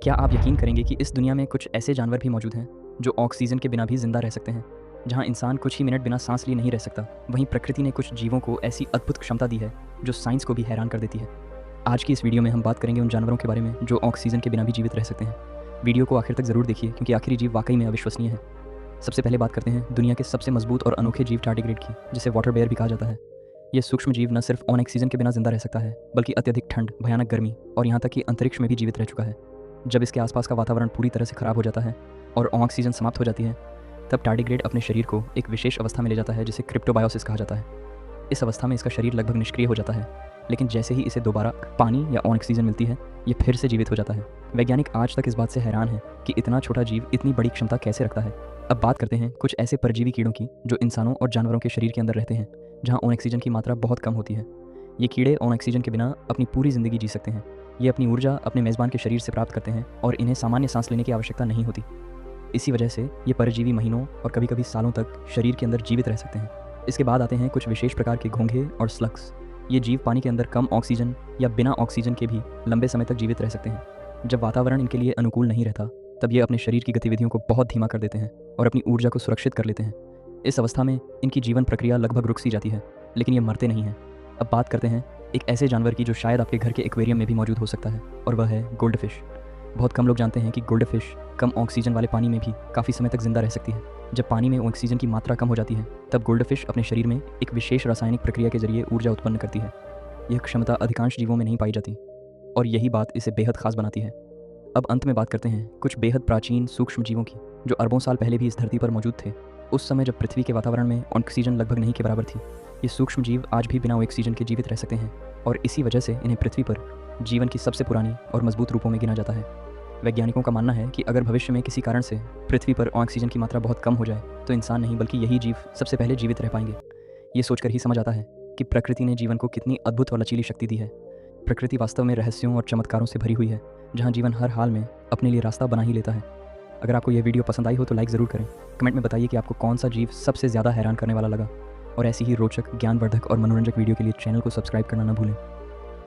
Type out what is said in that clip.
क्या आप यकीन करेंगे कि इस दुनिया में कुछ ऐसे जानवर भी मौजूद हैं जो ऑक्सीजन के बिना भी जिंदा रह सकते हैं? जहां इंसान कुछ ही मिनट बिना सांस लिए नहीं रह सकता, वहीं प्रकृति ने कुछ जीवों को ऐसी अद्भुत क्षमता दी है जो साइंस को भी हैरान कर देती है। आज की इस वीडियो में हम बात करेंगे उन जानवरों के बारे में जो ऑक्सीजन के बिना भी जीवित रह सकते हैं। वीडियो को आखिर तक जरूर देखिए क्योंकि आखिरी जीव वाकई में अविश्वसनीय है। सबसे पहले बात करते हैं दुनिया के सबसे मजबूत और अनोखे जीव टार्डिग्रेड की, जिसे वाटर बेयर भी कहा जाता है। यह सूक्ष्म जीव न सिर्फ ऑक्सीजन के बिना जिंदा रह सकता है, बल्कि अत्यधिक ठंड, भयानक गर्मी और यहाँ तक कि अंतरिक्ष में भी जीवित रह चुका है। जब इसके आसपास का वातावरण पूरी तरह से खराब हो जाता है और ऑक्सीजन समाप्त हो जाती है, तब टार्डिग्रेड अपने शरीर को एक विशेष अवस्था में ले जाता है जिसे क्रिप्टोबायोसिस कहा जाता है। इस अवस्था में इसका शरीर लगभग निष्क्रिय हो जाता है, लेकिन जैसे ही इसे दोबारा पानी या ऑक्सीजन मिलती है, ये फिर से जीवित हो जाता है। वैज्ञानिक आज तक इस बात से हैरान है कि इतना छोटा जीव इतनी बड़ी क्षमता कैसे रखता है। अब बात करते हैं कुछ ऐसे परजीवी कीड़ों की जो इंसानों और जानवरों के शरीर के अंदर रहते हैं, जहाँ ऑक्सीजन की मात्रा बहुत कम होती है। ये कीड़े ऑक्सीजन के बिना अपनी पूरी ज़िंदगी जी सकते हैं। ये अपनी ऊर्जा अपने मेज़बान के शरीर से प्राप्त करते हैं और इन्हें सामान्य सांस लेने की आवश्यकता नहीं होती। इसी वजह से ये परजीवी महीनों और कभी-कभी सालों तक शरीर के अंदर जीवित रह सकते हैं। इसके बाद आते हैं कुछ विशेष प्रकार के घोंघे और स्लग्स। ये जीव पानी के अंदर कम ऑक्सीजन या बिना ऑक्सीजन के भी लंबे समय तक जीवित रह सकते हैं। जब वातावरण इनके लिए अनुकूल नहीं रहता, तब ये अपने शरीर की गतिविधियों को बहुत धीमा कर देते हैं और अपनी ऊर्जा को सुरक्षित कर लेते हैं। इस अवस्था में इनकी जीवन प्रक्रिया लगभग रुक सी जाती है, लेकिन ये मरते नहीं हैं। अब बात करते हैं एक ऐसे जानवर की जो शायद आपके घर के एक्वेरियम में भी मौजूद हो सकता है, और वह है गोल्डफिश। बहुत कम लोग जानते हैं कि गोल्डफिश कम ऑक्सीजन वाले पानी में भी काफ़ी समय तक जिंदा रह सकती है। जब पानी में ऑक्सीजन की मात्रा कम हो जाती है, तब गोल्डफिश अपने शरीर में एक विशेष रासायनिक प्रक्रिया के जरिए ऊर्जा उत्पन्न करती है। यह क्षमता अधिकांश जीवों में नहीं पाई जाती, और यही बात इसे बेहद खास बनाती है। अब अंत में बात करते हैं कुछ बेहद प्राचीन सूक्ष्म जीवों की जो अरबों साल पहले भी इस धरती पर मौजूद थे, उस समय जब पृथ्वी के वातावरण में ऑक्सीजन लगभग नहीं के बराबर थी। ये सूक्ष्म जीव आज भी बिना ऑक्सीजन के जीवित रह सकते हैं, और इसी वजह से इन्हें पृथ्वी पर जीवन की सबसे पुरानी और मजबूत रूपों में गिना जाता है। वैज्ञानिकों का मानना है कि अगर भविष्य में किसी कारण से पृथ्वी पर ऑक्सीजन की मात्रा बहुत कम हो जाए, तो इंसान नहीं बल्कि यही जीव सबसे पहले जीवित रह पाएंगे। ये सोचकर ही समझ आता है कि प्रकृति ने जीवन को कितनी अद्भुत और लचीली शक्ति दी है। प्रकृति वास्तव में रहस्यों और चमत्कारों से भरी हुई है, जहाँ जीवन हर हाल में अपने लिए रास्ता बना ही लेता है। अगर आपको यह वीडियो पसंद आई हो तो लाइक ज़रूर करें। कमेंट में बताइए कि आपको कौन सा जीव सबसे ज़्यादा हैरान करने वाला लगा, और ऐसी ही रोचक, ज्ञानवर्धक और मनोरंजक वीडियो के लिए चैनल को सब्सक्राइब करना न भूलें।